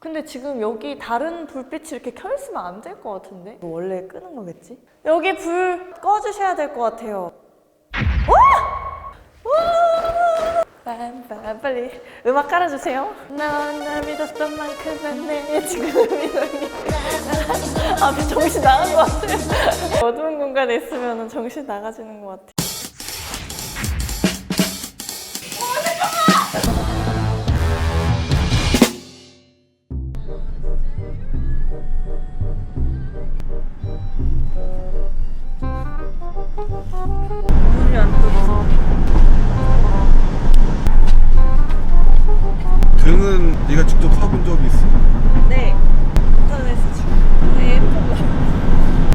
근데 지금 여기 다른 불빛이 이렇게 켜있으면 안 될 것 같은데? 원래 끄는 거겠지? 여기 불 꺼주셔야 될 것 같아요. 빨리 음악 깔아주세요. 날 믿었던 만큼 내 지금 믿었니? 앞에 정신 나간 것 같아요. 어두운 공간에 있으면 정신 나가지는 것 같아요. 눈이 안 떠서. 등은 네가 직접 사본 적이 있어? 네, 인터넷에 지금. 네, 예쁜 거.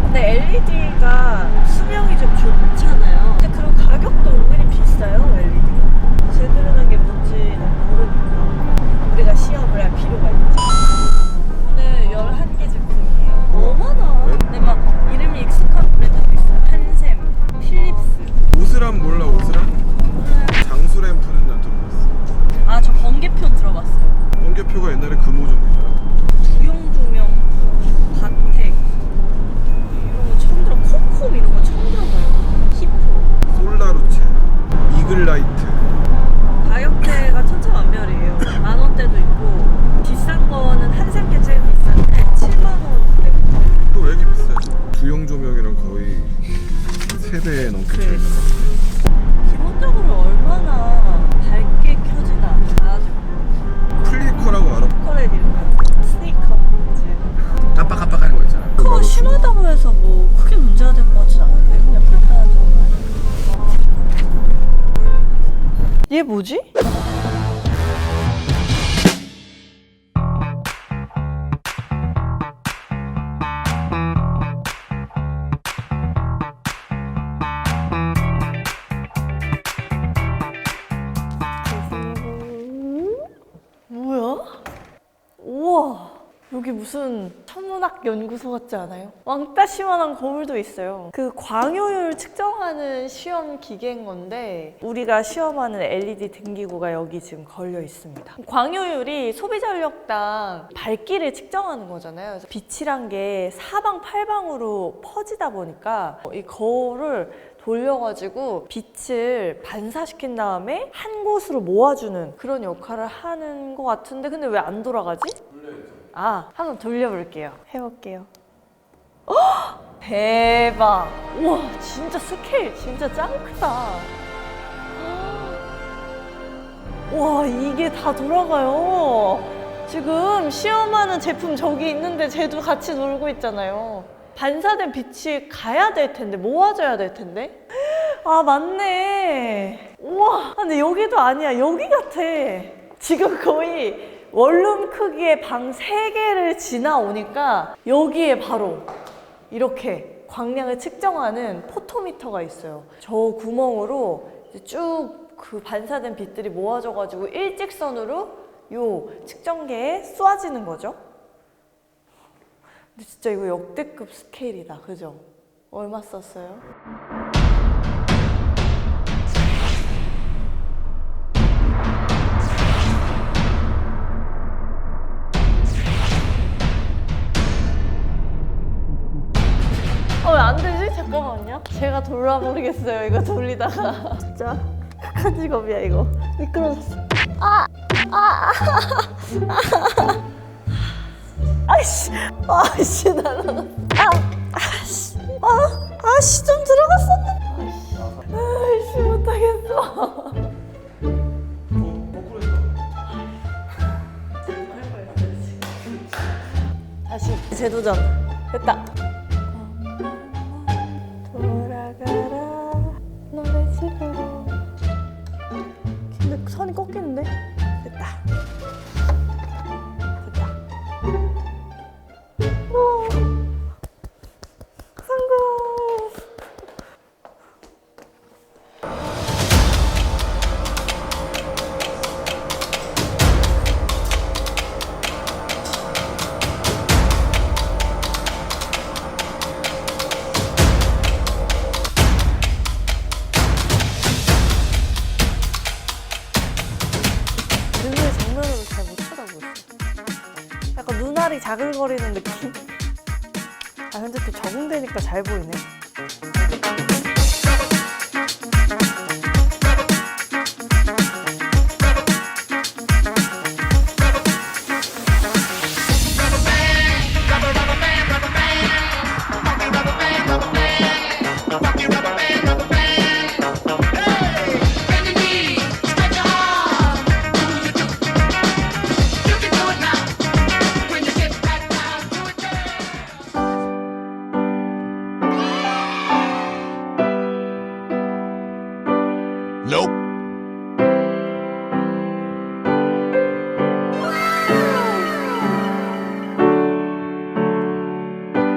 근데 LED가 수명이 좀 좋잖아요. 근데 그런 가격도 은근히 비싸요, LED가. 제대로 된 게 뭔지는 모르니까 우리가 시험을 할 필요가 있지. 오늘 11개 제품이에요. 너무 많아. 근데 막 이름이 익숙한 브랜드도 있어요. 한샘, 필립스. 오스람 몰라, 오스람? 장수램프는 난 들어봤어. 아, 저 번개편 들어봤어요. 번개표가 옛날에 금호정이잖아. 구용조명, 바텍 이런 거 처음 들어. 콤콤 이런 거 처음 들어봐요. 히포. 솔라루체, 이글라이트. 가격대가 천차만별이에요. 10,000원대도 있고 비싼 거는 한샘게 제일 비싼데 70,000원대. 그거 왜 이렇게 비싸지? 주용 조명이랑 거의 3배 넘게 차이 나. 기본적으로 얼마나 밝게 켜지나 아주 플리커라고 알아? 초콜릿 이런 거 스니커 이제 깜빡깜빡하는 거 있잖아. 그거 심하다고 해서 뭐 크게 문제가 될 것 같진 않은데 그냥 불편한 정도 아니야. 얘 뭐지? 뭐야? 우와, 여기 무슨 천문학 연구소 같지 않아요? 왕따시만한 거울도 있어요. 그 광효율 측정하는 시험 기계인 건데 우리가 시험하는 LED 등기구가 여기 지금 걸려 있습니다. 광효율이 소비 전력당 밝기를 측정하는 거잖아요. 그래서 빛이란 게 사방팔방으로 퍼지다 보니까 이 거울을 돌려가지고 빛을 반사시킨 다음에 한 곳으로 모아주는 그런 역할을 하는 것 같은데 근데 왜 안 돌아가지? 아, 한번 돌려볼게요. 해볼게요. 헉! 대박! 우와, 진짜 스케일 진짜 짱 크다. 와, 이게 다 돌아가요. 지금 시험하는 제품 저기 있는데 쟤도 같이 놀고 있잖아요. 반사된 빛이 가야 될 텐데, 모아져야 될 텐데. 아, 맞네. 우와, 근데 여기도 아니야. 여기 같아. 지금 거의 원룸 크기의 방 3개를 지나오니까 여기에 바로 이렇게 광량을 측정하는 포토미터가 있어요. 저 구멍으로 쭉 그 반사된 빛들이 모아져가지고 일직선으로 요 측정기에 쏘아지는 거죠. 근데 진짜 이거 역대급 스케일이다. 그죠? 얼마 썼어요? 왜 안 되지? 잠깐만요. 제가 돌아버리겠어요. 이거 돌리다가. 진짜 극한 직업이야 이거. 미끄러졌어. 아이씨, 아이씨 날아갔어. 아씨 좀 들어갔었는데. 아이씨 못하겠어. 다시 재도전. 됐다. 돌아가라 너네 집으로. 근데 선이 꺾이는데? 됐다. 됐다. 오, 성공. 등을 정면으로 잘 못 쳐다보겠어. 앞날이 자글거리는 느낌? 아 근데 또 적응되니까 잘 보이네. Nope.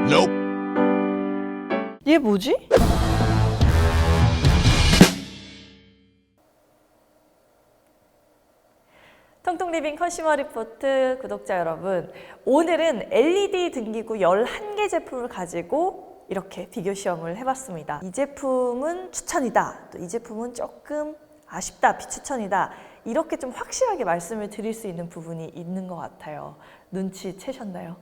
Nope. 얘 뭐지? 통통리빙 컨슈머 리포트 구독자 여러분, 오늘은 LED 등기구 11개 제품을 가지고 이렇게 비교 시험을 해봤습니다. 이 제품은 추천이다, 또 이 제품은 조금 아쉽다, 비추천이다, 이렇게 좀 확실하게 말씀을 드릴 수 있는 부분이 있는 것 같아요. 눈치채셨나요?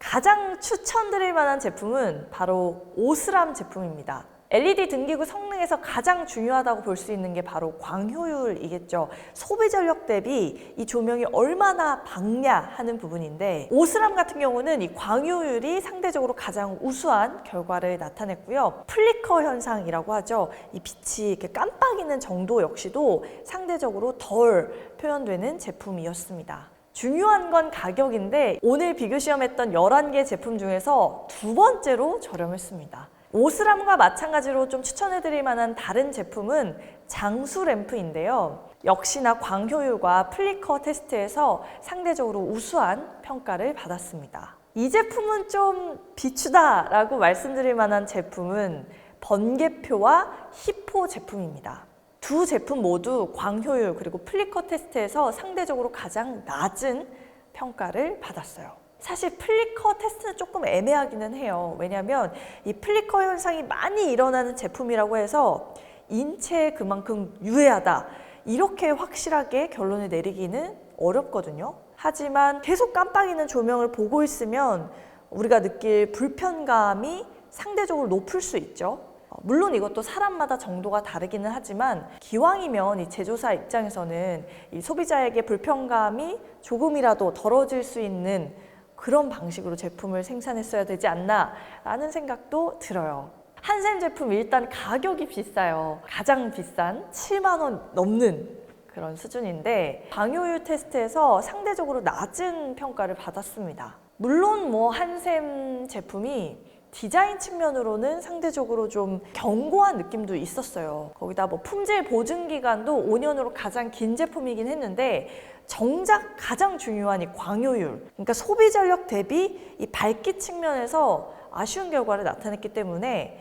가장 추천드릴 만한 제품은 바로 오스람 제품입니다. LED 등기구 성능에서 가장 중요하다고 볼 수 있는 게 바로 광효율이겠죠. 소비 전력 대비 이 조명이 얼마나 밝냐 하는 부분인데, 오스람 같은 경우는 이 광효율이 상대적으로 가장 우수한 결과를 나타냈고요. 플리커 현상이라고 하죠. 이 빛이 이렇게 깜빡이는 정도 역시도 상대적으로 덜 표현되는 제품이었습니다. 중요한 건 가격인데, 오늘 비교 시험했던 11개 제품 중에서 두 번째로 저렴했습니다. 오스람과 마찬가지로 좀 추천해드릴 만한 다른 제품은 장수 램프인데요. 역시나 광효율과 플리커 테스트에서 상대적으로 우수한 평가를 받았습니다. 이 제품은 좀 비추다라고 말씀드릴 만한 제품은 번개표와 히포 제품입니다. 두 제품 모두 광효율 그리고 플리커 테스트에서 상대적으로 가장 낮은 평가를 받았어요. 사실 플리커 테스트는 조금 애매하기는 해요. 왜냐하면 이 플리커 현상이 많이 일어나는 제품이라고 해서 인체에 그만큼 유해하다, 이렇게 확실하게 결론을 내리기는 어렵거든요. 하지만 계속 깜빡이는 조명을 보고 있으면 우리가 느낄 불편감이 상대적으로 높을 수 있죠. 물론 이것도 사람마다 정도가 다르기는 하지만, 기왕이면 이 제조사 입장에서는 이 소비자에게 불편감이 조금이라도 덜어질 수 있는 그런 방식으로 제품을 생산했어야 되지 않나 라는 생각도 들어요. 한샘 제품 일단 가격이 비싸요. 가장 비싼 7만 원 넘는 그런 수준인데, 광효율 테스트에서 상대적으로 낮은 평가를 받았습니다. 물론 뭐 한샘 제품이 디자인 측면으로는 상대적으로 좀 견고한 느낌도 있었어요. 거기다 뭐 품질 보증 기간도 5년으로 가장 긴 제품이긴 했는데, 정작 가장 중요한 이 광효율, 그러니까 소비 전력 대비 이 밝기 측면에서 아쉬운 결과를 나타냈기 때문에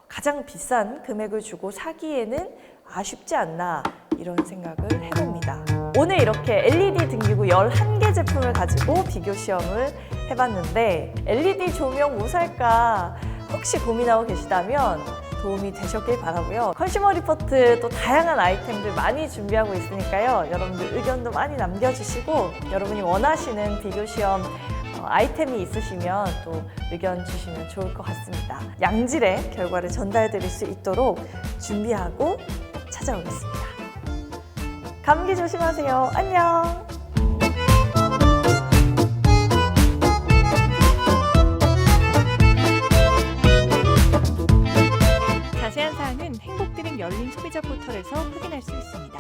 가장 비싼 금액을 주고 사기에는 아쉽지 않나, 이런 생각을 해봅니다. 오늘 이렇게 LED 등기구 11개 제품을 가지고 비교 시험을 해봤는데, LED 조명 뭐 살까 혹시 고민하고 계시다면 도움이 되셨길 바라고요. 컨슈머 리포트 또 다양한 아이템들 많이 준비하고 있으니까요. 여러분들 의견도 많이 남겨주시고, 여러분이 원하시는 비교 시험 아이템이 있으시면 또 의견 주시면 좋을 것 같습니다. 양질의 결과를 전달해 드릴 수 있도록 준비하고 찾아오겠습니다. 감기 조심하세요. 안녕. 자세한 사항은 행복드림 열린 소비자 포털에서 확인할 수 있습니다.